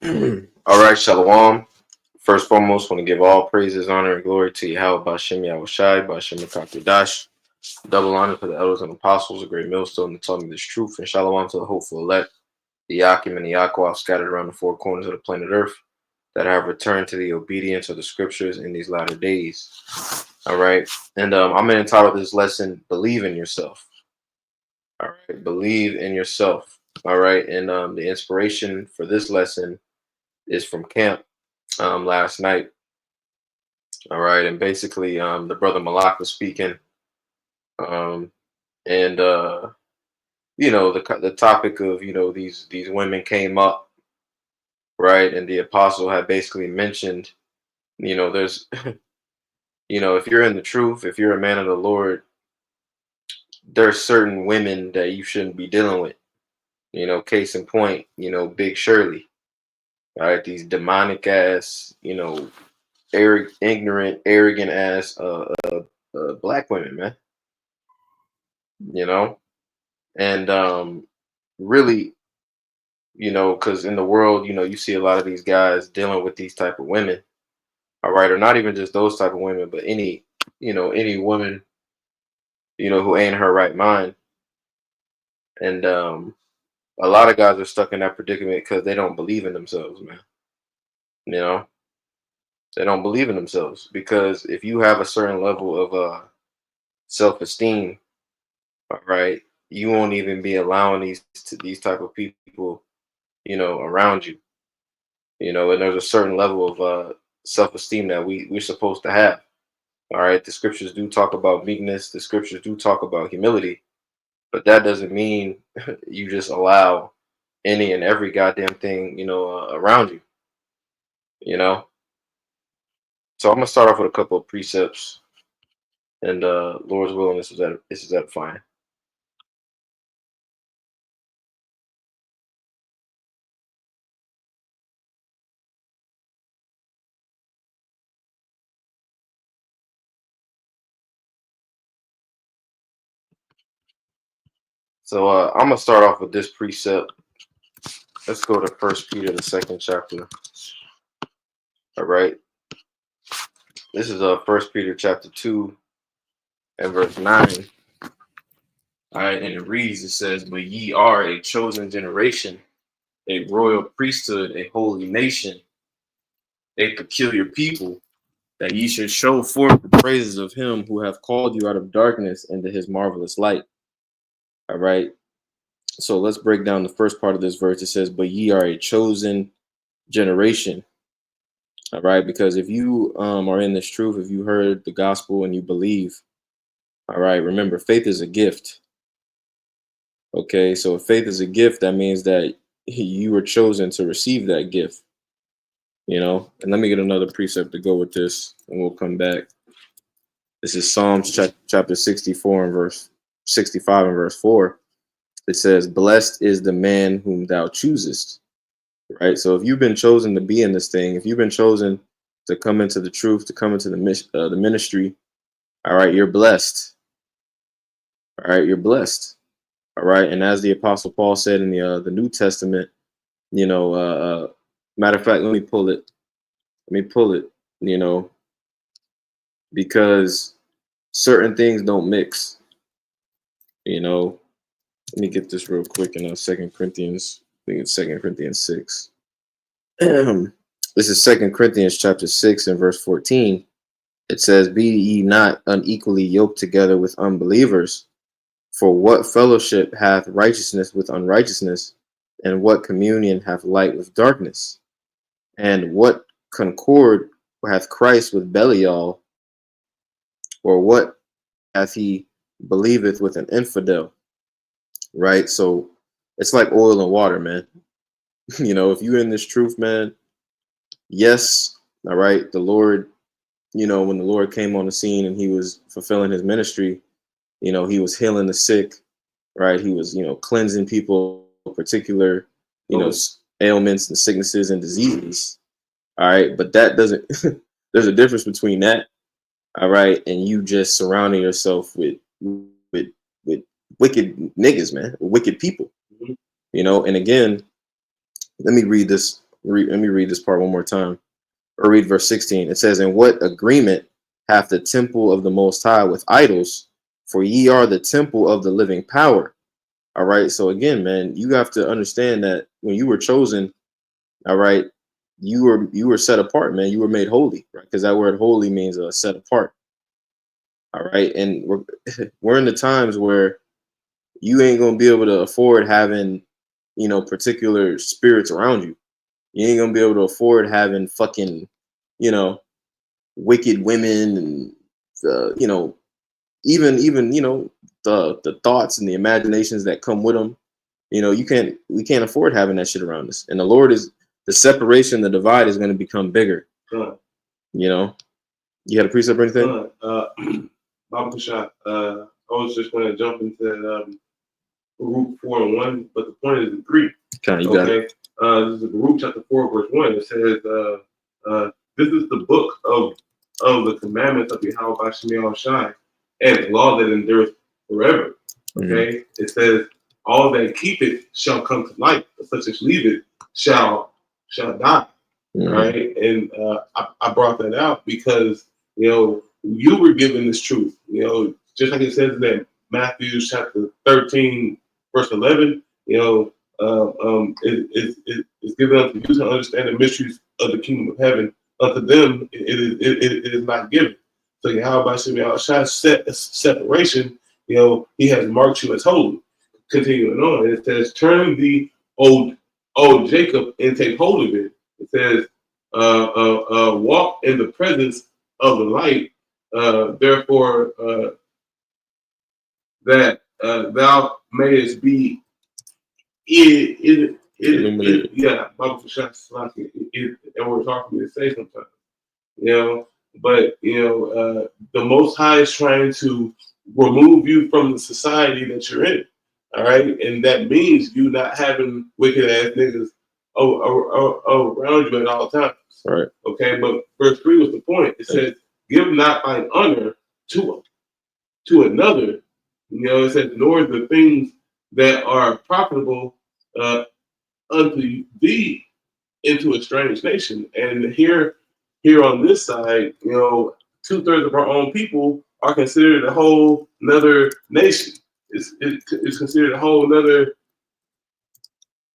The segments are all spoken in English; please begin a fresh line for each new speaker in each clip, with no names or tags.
All right, Shalom. First and foremost, want to give all praises, honor, and glory to Yahweh Bashem Yahushai, Bashem Kakadash. Double honor to the elders and apostles, a great millstone that taught me this truth, and Shalom to the hopeful elect, the Yakim and the Yaakov scattered around the four corners of the planet Earth that have returned to the obedience of the scriptures in these latter days. All right, and I'm going to entitle this lesson, Believe in Yourself. All right, believe in yourself. All right, and the inspiration for this lesson is from camp last night. All right, and basically, the brother Malak was speaking, um, and the topic of these women came up, right, and the apostle had basically mentioned, there's, if you're in the truth, if you're a man of the Lord, there's certain women that you shouldn't be dealing with. Case in point, Big Shirley, right? These demonic ass, ignorant, arrogant ass black women, man. You know, and really, because in the world, you see a lot of these guys dealing with these type of women, all right, or not even just those type of women, but any woman, who ain't in her right mind, and a lot of guys are stuck in that predicament because they don't believe in themselves, man. You know, they don't believe in themselves because if you have a certain level of self-esteem, all right, you won't even be allowing these type of people, around you. And there's a certain level of self-esteem that we're supposed to have. All right, the scriptures do talk about meekness. The scriptures do talk about humility, but that doesn't mean you just allow any and every goddamn thing, around you. You know. So I'm gonna start off with a couple of precepts, and Lord's willing, this is fine. So I'm gonna start off with this precept. Let's go to First Peter, the second chapter. All right, this is First Peter chapter 2 and verse 9. All right, and it reads, it says, "But ye are a chosen generation, a royal priesthood, a holy nation, a peculiar people, that ye should show forth the praises of him who hath called you out of darkness into his marvelous light." All right, so let's break down the first part of this verse. It says, "But ye are a chosen generation." All right, because if you are in this truth, if you heard the gospel and you believe, all right, remember, faith is a gift. Okay, so if faith is a gift, that means that you were chosen to receive that gift. And let me get another precept to go with this, and we'll come back. This is Psalms chapter 64 and verse 65 and verse 4. It says, "Blessed is the man whom thou choosest." Right. So if you've been chosen to be in this thing, if you've been chosen to come into the truth, to come into the ministry, all right, you're blessed. All right, you're blessed. All right, and as the Apostle Paul said in the New Testament, matter of fact, let me pull it. Let me pull it. You know, because certain things don't mix. Let me get this real quick in Second Corinthians. I think it's 2 Corinthians 6. This is 2 Corinthians chapter 6 and verse 14. It says, "Be ye not unequally yoked together with unbelievers. For what fellowship hath righteousness with unrighteousness? And what communion hath light with darkness? And what concord hath Christ with Belial? Or what hath he believeth with an infidel?" Right? So it's like oil and water, man. If you're in this truth, man, yes, all right, the Lord, when the Lord came on the scene and he was fulfilling his ministry, he was healing the sick, right? He was, cleansing people, particular, ailments and sicknesses and diseases. All right. But that doesn't, there's a difference between that. All right. And you just surrounding yourself with, with wicked niggas, man, wicked people, and again, let me read this Let me read this part one more time, or read verse 16. It says, "And what agreement hath the temple of the Most High with idols? For ye are the temple of the living power." All right. So again, man, you have to understand that when you were chosen, all right, you were set apart, man. You were made holy, right? Because that word holy means set apart. All right. And we're in the times where you ain't gonna be able to afford having, particular spirits around you. You ain't gonna be able to afford having fucking, you know, wicked women and even the thoughts and the imaginations that come with them. We can't afford having that shit around us. And the separation, the divide is going to become bigger. You had a precept or anything?
Bible shot. I was just going to jump into Baruch 4 and 1, but the point is in 3.
Okay, you got it.
This is Baruch chapter 4, verse 1. It says, "This is the book of the commandments of Yahweh by Shemiel Shai, and law that endureth forever." Okay, It says, "All that keep it shall come to light, but such as leave it shall die." Right, and I brought that out because you were given this truth. Just like it says in that Matthew chapter 13, verse 11. It's given unto you to understand the mysteries of the kingdom of heaven. Unto them, it is not given. So Yahweh Shemiel Shai set separation. He has marked you as holy. Continuing on, it says, "Turn the old Jacob and take hold of it." It says, "Walk in the presence of the light. Therefore, that thou mayest be yeah, Bible for shots like and we're talking to say sometimes, but the Most High is trying to remove you from the society that you're in, all right, and that means you not having wicked ass niggas around you at all times,
right?
Okay, but verse 3 was the point. It says, "Give not thine honor to another." It says, "Nor the things that are profitable unto thee into a strange nation." And here on this side, 2/3 of our own people are considered a whole another nation. It's considered a whole another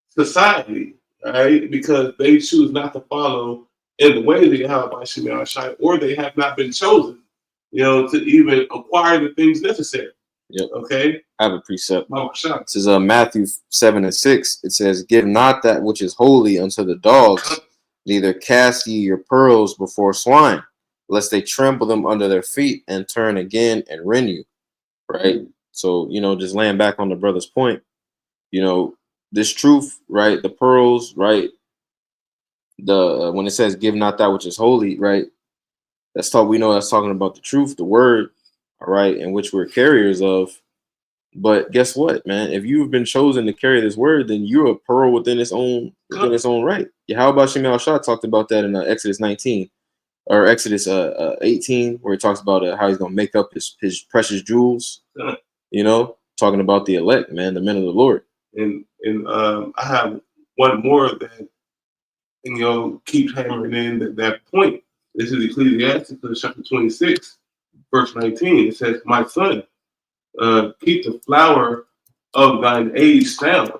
society, right? Because they choose not to follow in the way they have by Shemiel Shai, or they have not been chosen, to even acquire the things necessary.
Yep.
Okay.
I have a precept.
It
says Matthew 7 and 6. It says, "Give not that which is holy unto the dogs, neither cast ye your pearls before swine, lest they trample them under their feet and turn again and rend you." Right. So, just laying back on the brother's point, this truth, right? The pearls, right? When it says, "Give not that which is holy," right? That's talking about the truth, the word, all right, in which we're carriers of. But guess what, man? If you've been chosen to carry this word, then you're a pearl within its own right. Yeah, how about Shemiel Shai talked about that in Exodus 19 or Exodus 18, where he talks about how he's gonna make up his precious jewels. Talking about the elect, man, the men of the Lord.
And I have one more that keeps hammering in that point. This is Ecclesiastes chapter 26, verse 19. It says, "My son, keep the flower of thine age sound,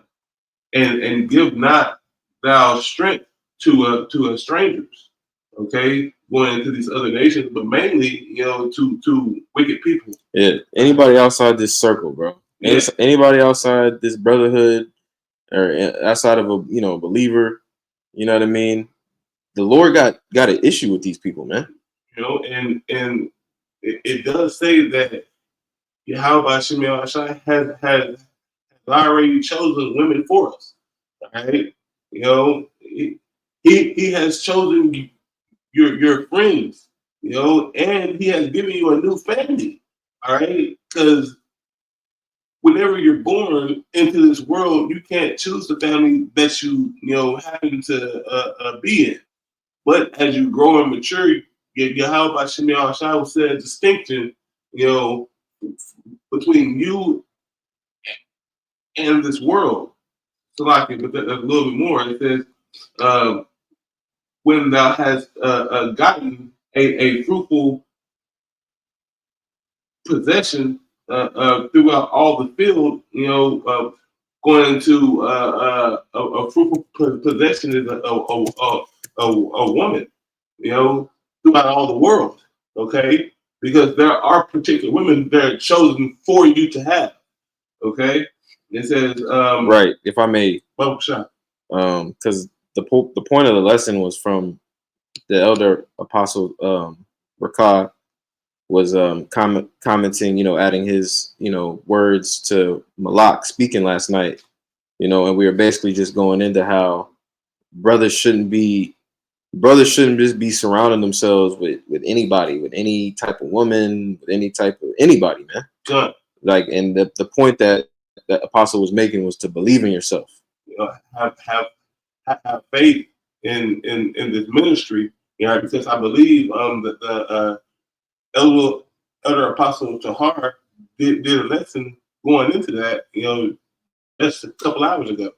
and give not thou strength to strangers." Okay, going into these other nations, but mainly to wicked people.
Yeah, anybody outside this circle, bro. Yeah. Anybody outside this brotherhood or outside of a believer, you know what I mean? The Lord got an issue with these people, man.
And it does say that Yahweh Shemiel Shai has already chosen women for us. Right? He has chosen your friends, and he has given you a new family. All right, because whenever you're born into this world, you can't choose the family that you happen to be in. But as you grow and mature, Yahweh Shemiel Shai will say a distinction, between you and this world. So, like, but a little bit more, it says, when thou hast gotten a fruitful possession throughout all the field, going into a fruitful possession is a woman, throughout all the world, okay? Because there are particular women that are chosen for you to have, okay? It says,
right. If I may,
bubble shot.
Because the point of the lesson was from the elder apostle Rakah was commenting, adding his words to Malak speaking last night, and we were basically just going into how brothers shouldn't just be surrounding themselves with anybody, with any type of woman, with any type of anybody, man.
Good.
Like, and the point that apostle was making was to believe in yourself.
Have faith in this ministry, because I believe that the elder apostle Tahar did a lesson going into that, just a couple hours ago.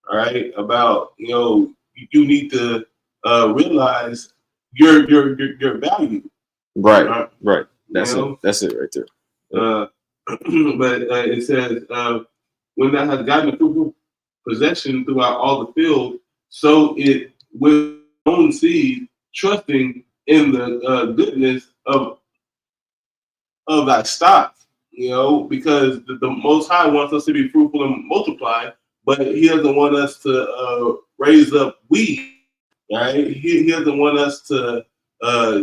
All right, about you need to realize your value.
Right. That's it right there.
But it says, when thou hast gotten a fruitful possession throughout all the field, so it with own seed, trusting in the goodness of thy stock, because the Most High wants us to be fruitful and multiply, but He doesn't want us to raise up weeds, right? He doesn't want us to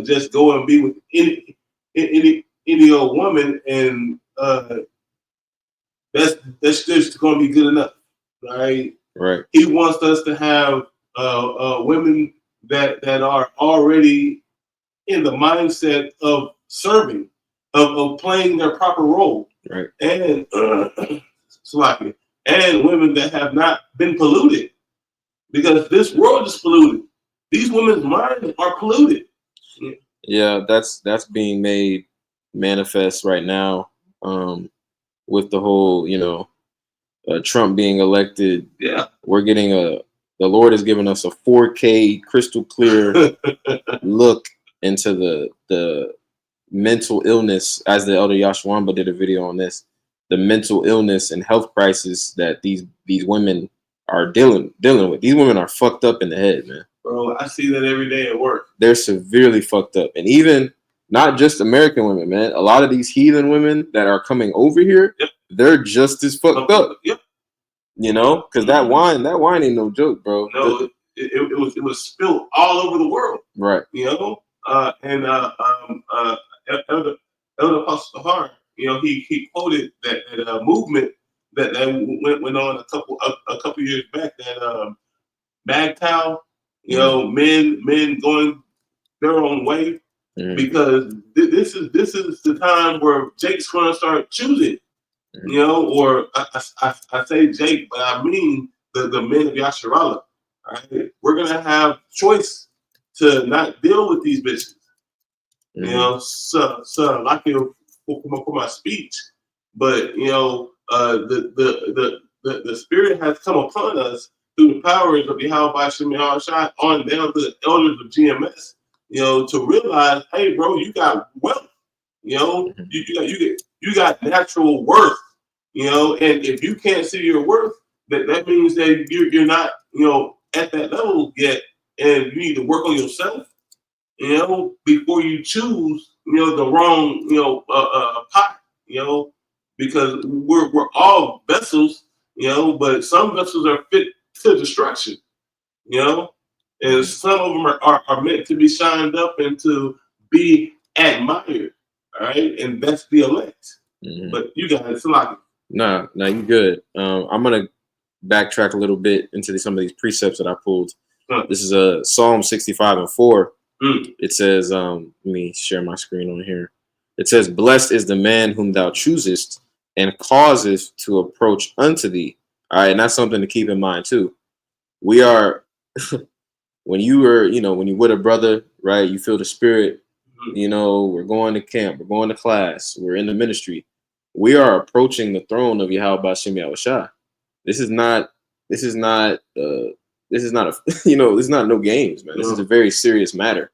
just go and be with any old woman, and that's just going to be good enough, right?
Right.
He wants us to have women that are already in the mindset of serving, of playing their proper role,
right?
And and women that have not been polluted, because this world is polluted. These women's minds are polluted.
Yeah, that's being made manifest right now, with the whole, Trump being elected.
Yeah,
we're getting the Lord has given us a 4K crystal clear look into the mental illness, as the elder Yashwamba did a video on this, the mental illness and health crisis that these women are dealing with. These women are fucked up in the head, man.
Bro, I see that every day at work.
They're severely fucked up. And even not just American women, man. A lot of these heathen women that are coming over here,
yep,
they're just as fucked up.
Yep.
Because that wine ain't no joke, bro.
No, it was spilled all over the world.
Right.
And Elder Apostle Tahar, he quoted that movement that went on a couple years back, that MGTOW, men going their own way, because this is the time where Jake's going to start choosing, or I say Jake, but I mean the men of Yasharallah. Right? We're gonna have choice to not deal with these bitches. So like for my speech, but the spirit has come upon us through the powers of Yahweh Shemel Shai on down to the elders of GMS, to realize, hey, bro, you got wealth, you got natural worth, and if you can't see your worth, that means that you're not, at that level yet, and you need to work on yourself, before you choose, the wrong, pot, because we're all vessels, but some vessels are fit to destruction, and some of them are meant to be shined up and to be admired, all right, and that's the elect. But you guys, like,
no, you good. I'm gonna backtrack a little bit into some of these precepts that I pulled. This is a Psalm 65:4. It says, let me share my screen on here. It says, "Blessed is the man whom thou choosest and causest to approach unto thee." All right, and that's something to keep in mind too. We are when you were, when you with a brother, right? You feel the spirit. We're going to camp, we're going to class, we're in the ministry. We are approaching the throne of Yahweh Bashim Yahushua. This is not
this is not a this is not no games, man. This is a very serious matter.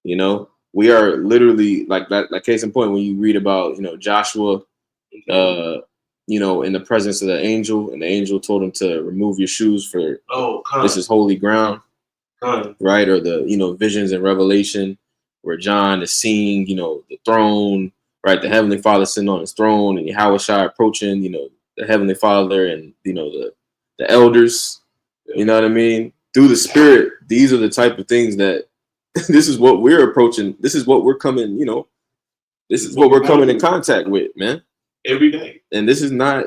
We are literally like case in point when you read about Joshua, in the presence of the angel, and the angel told him to remove your shoes for this is holy ground, right? Or the visions in Revelation where John is seeing the throne, right? The Heavenly Father sitting on his throne, and Yahushua approaching the Heavenly Father and the elders. You know what I mean? Through the Spirit, these are the type of things that this is what we're approaching. This is what we're coming. This is what we're coming in contact with, man.
Every day.
And this is not.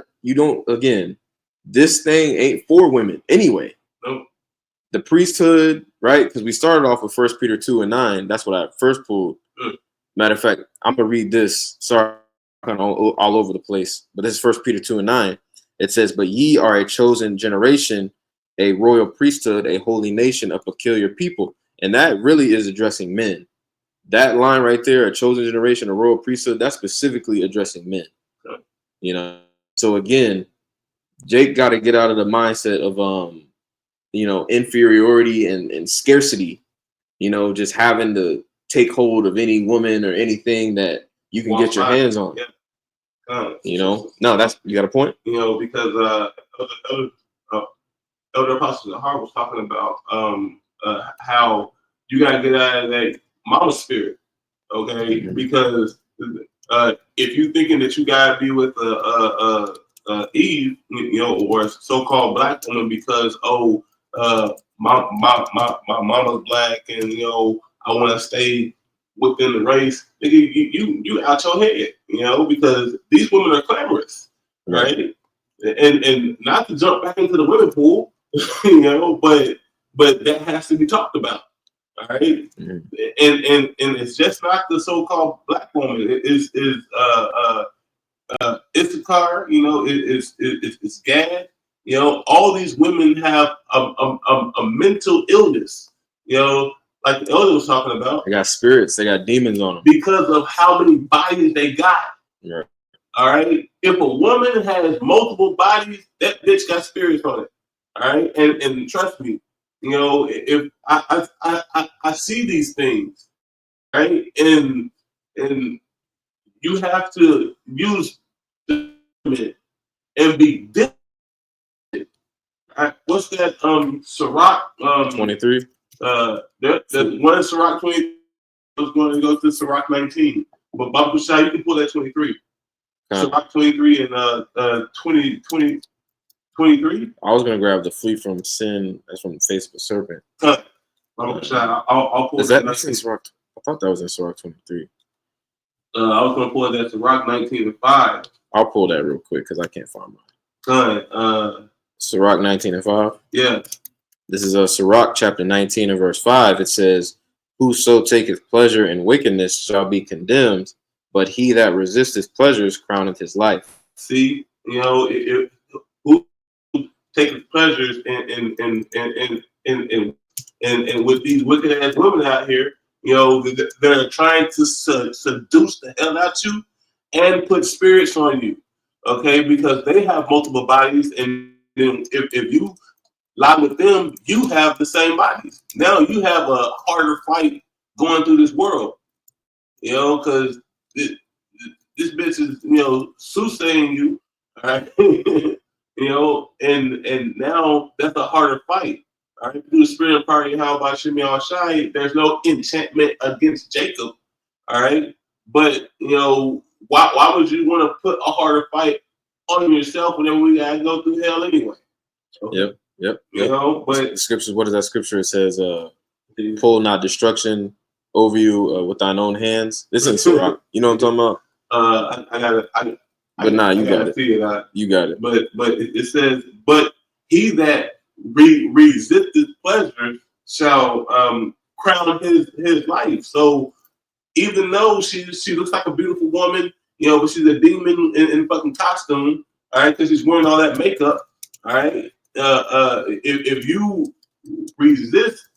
This thing ain't for women anyway.
Nope.
The priesthood, right? Because we started off with 1 Peter 2:9. That's what I first pulled. Matter of fact, I'm gonna read this. Sorry, I'm kind of all over the place, but this is 1 Peter 2:9. It says, "But ye are a chosen generation, a royal priesthood, a holy nation, a peculiar people." And that really is addressing men. That line right there, a chosen generation, a royal priesthood, that's specifically addressing men. So again, Jake got to get out of the mindset of inferiority and scarcity, just having to take hold of any woman or anything that you can get your hands on. No, that's, you got a point.
Because Elder Apostle Hart was talking about how you gotta get out of that mama spirit, okay? Because if you thinking that you gotta be with Eve, or a so-called black woman because my mama's black and I want to stay within the race, you out your head, because these women are clamorous, right? And not to jump back into the women pool, but that has to be talked about, all right? And it's just not the so-called black woman. It is Issachar, it's Gad. All these women have a mental illness, like the elder was talking about.
They got spirits, they got demons on them
because of how many bodies they got.
Right.
All right. If a woman has multiple bodies, that bitch got spirits on it. All right. And trust me, if I see these things, right, and you have to use it and be different. What's that? Sirach
23.
The one Sirach 20 was going to go to Sirach 19, but Babu Shah, you can pull that 23. Sirach 23 and 23.
I was gonna grab the flee from sin. That's from the face of the serpent.
Babu Shah, I'll pull
that. That's in Sirach. I thought that was in Sirach 23.
I was gonna pull that Sirach 19 and 5.
I'll pull that real quick because I can't find mine. Sirach 19 and 5.
Yeah.
This is a Sirach chapter 19 and verse 5. It says, "Whoso taketh pleasure in wickedness shall be condemned, but he that resisteth pleasures crowneth his life."
See, who taketh pleasures and with these wicked ass women out here, they're trying to seduce the hell out you and put spirits on you, okay? Because they have multiple bodies, and then if you lie with them, you have the same bodies. Now you have a harder fight going through this world, because this bitch is, soothsaying you, all right? And now that's a harder fight. All right, through the spirit of power, how about Shimei Shai? There's no enchantment against Jacob. All right, but why would you want to put a harder fight on yourself whenever we gotta go through hell anyway?
Yep.
But
the scriptures. What is that scripture? It says, "Pull not destruction over you with thine own hands." This isn't Sirach. You know what I'm talking
about? I got it.
But you got it. You got it.
But it says, "But he that resisteth pleasure shall crown his life." So even though she looks like a beautiful woman, but she's a demon in fucking costume, all right, because she's wearing all that makeup, all right. If you resist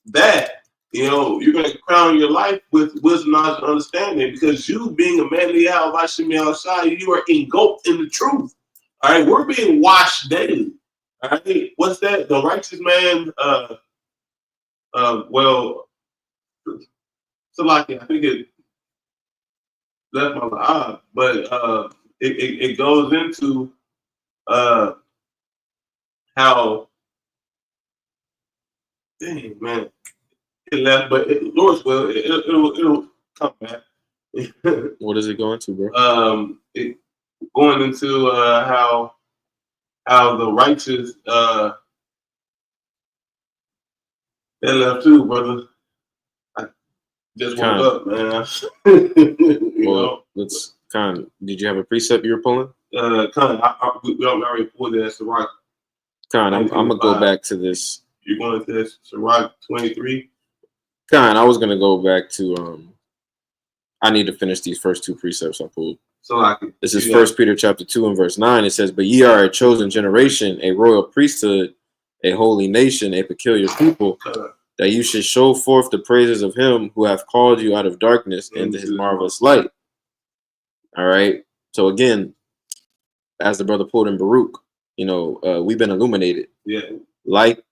that, you're gonna crown your life with wisdom, knowledge, and understanding, because you being a man of Yahweh by Shimei Shai, you are engulfed in the truth. All right, we're being washed daily. All right, what's that? The righteous man. Well, so like I think it left my eye, but it goes into uh how dang man it left, but Lord's will it'll come back.
What is it going to, bro?
It going into how the righteous that left too, brother. I just woke up, man. you
Well,
know,
let's did you have a precept you were pulling?
we already pulled that Sirach.
I'm gonna go back to this.
You're going to this Sirach 23.
I was gonna go back to I need to finish these first two precepts I pulled.
So like
this is First Peter chapter 2 and verse 9. It says, "But ye are a chosen generation, a royal priesthood, a holy nation, a peculiar people, that you should show forth the praises of him who hath called you out of darkness into his marvelous light." All right. So again, as the brother pulled in Baruch, we've been illuminated.
Yeah.
Light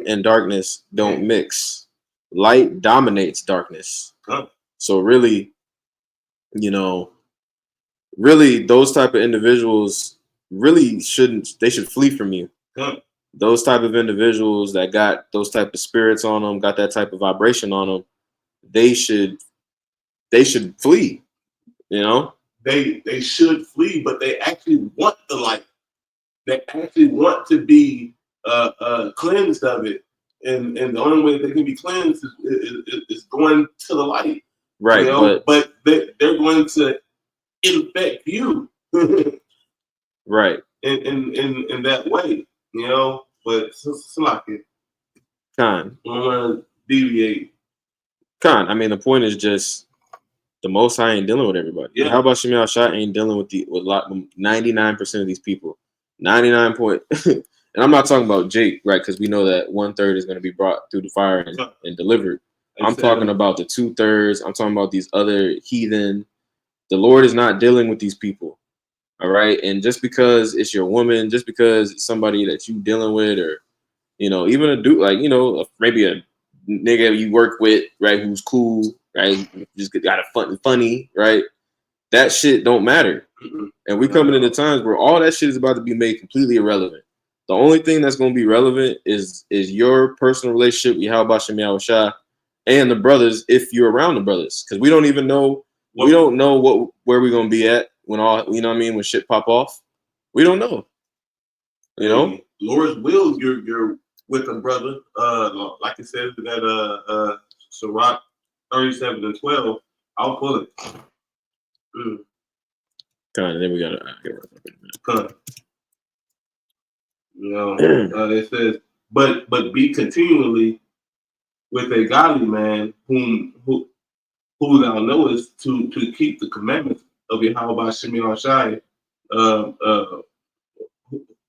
and darkness don't mix. Light dominates darkness. So really, those type of individuals really should flee from you. Those type of individuals that got those type of spirits on them, got that type of vibration on them, they should flee.
They should flee, but they actually want the light. They actually want to be cleansed of it, and the only way they can be cleansed is going to the light.
Right,
but they're going to infect you.
Right.
In that way, but it's like it. I don't want to deviate.
I mean, the point is just the Most High ain't dealing with everybody.
Yeah.
How about Shemiel Shah ain't dealing with 99% of these people. 99 point. And I'm not talking about Jake, right? Because we know that 1/3 is going to be brought through the fire and delivered. I'm talking about the 2/3. I'm talking about these other heathen. The Lord is not dealing with these people. All right. And just because it's your woman, just because it's somebody that you dealing with, or, even a dude, like, maybe a nigga you work with, right, who's cool, right, just got a funny, right, that shit don't matter. And we coming into times where all that shit is about to be made completely irrelevant. The only thing that's going to be relevant is your personal relationship with Yahweh Shemiah Shah and the brothers, if you're around the brothers, because we don't even know. We don't know where we're going to be at when when shit pop off. We don't know.
Lord's will, you're with a brother. Like it says that Sirach 37 and 12. I'll pull it.
Then we gotta
it says, but be continually with a godly man who thou knowest to keep the commandments of Yahweh Shemiah Shai,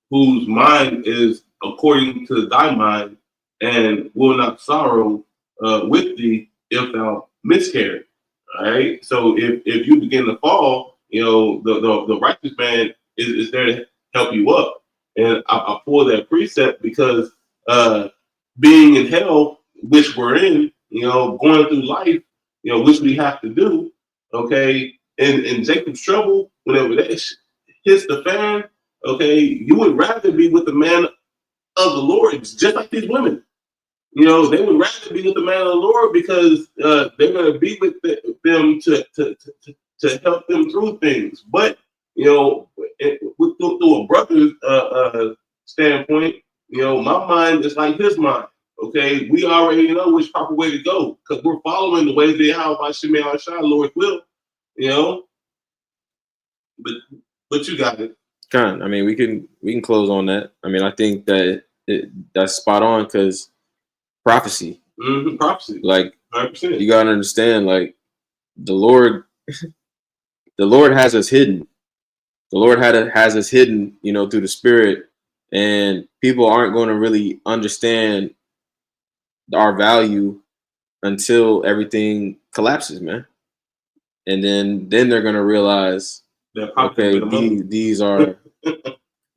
whose mind is according to thy mind, and will not sorrow with thee if thou miscarry. All right. So if you begin to fall, the righteous man is there to help you up. And I pull that precept because being in hell, which we're in, going through life, which we have to do, okay, in Jacob's trouble, whenever that hits the fan, okay, you would rather be with the man of the Lord, just like these women. They would rather be with the man of the Lord because they're going to be with them to help them through things. But through a brother's standpoint, my mind is like his mind. Okay, we already know which proper way to go because we're following the ways they have by Shemiah Shah, Lord's will. But you got it.
I mean, we can close on that. I mean, I think that that's spot on because prophecy.
Prophecy.
Like
100%.
You gotta understand, like the Lord has us hidden. The Lord has us hidden, through the Spirit, and people aren't going to really understand our value until everything collapses, man. And then they're gonna realize, okay, these are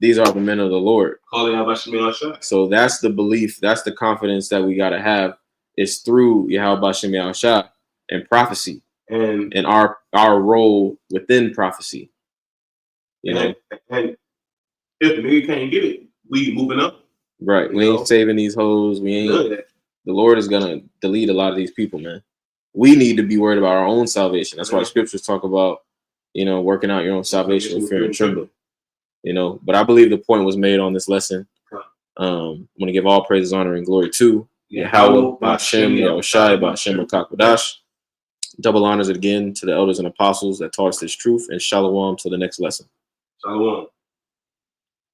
these are the men of the Lord.
Calling out by Shemiah Shai.
So that's the belief, that's the confidence that we gotta have. It's through Yahweh Bashem Yahushua and prophecy
And
our role within prophecy. You know,
and if the nigga can't get it, we moving up.
right? We ain't saving these hoes. We ain't.
None of that.
The Lord is gonna delete a lot of these people, man. We need to be worried about our own salvation. That's why the scriptures talk about, you know, working out your own salvation with fear and trembling. You know, but I believe the point was made on this lesson. I'm gonna give all praises, honor, and glory to Yahweh, Bashem, Yahushai, Bashem, Rakakwadash. Double honors again to the elders and apostles that taught us this truth, and shalom to the next lesson.
Shalom.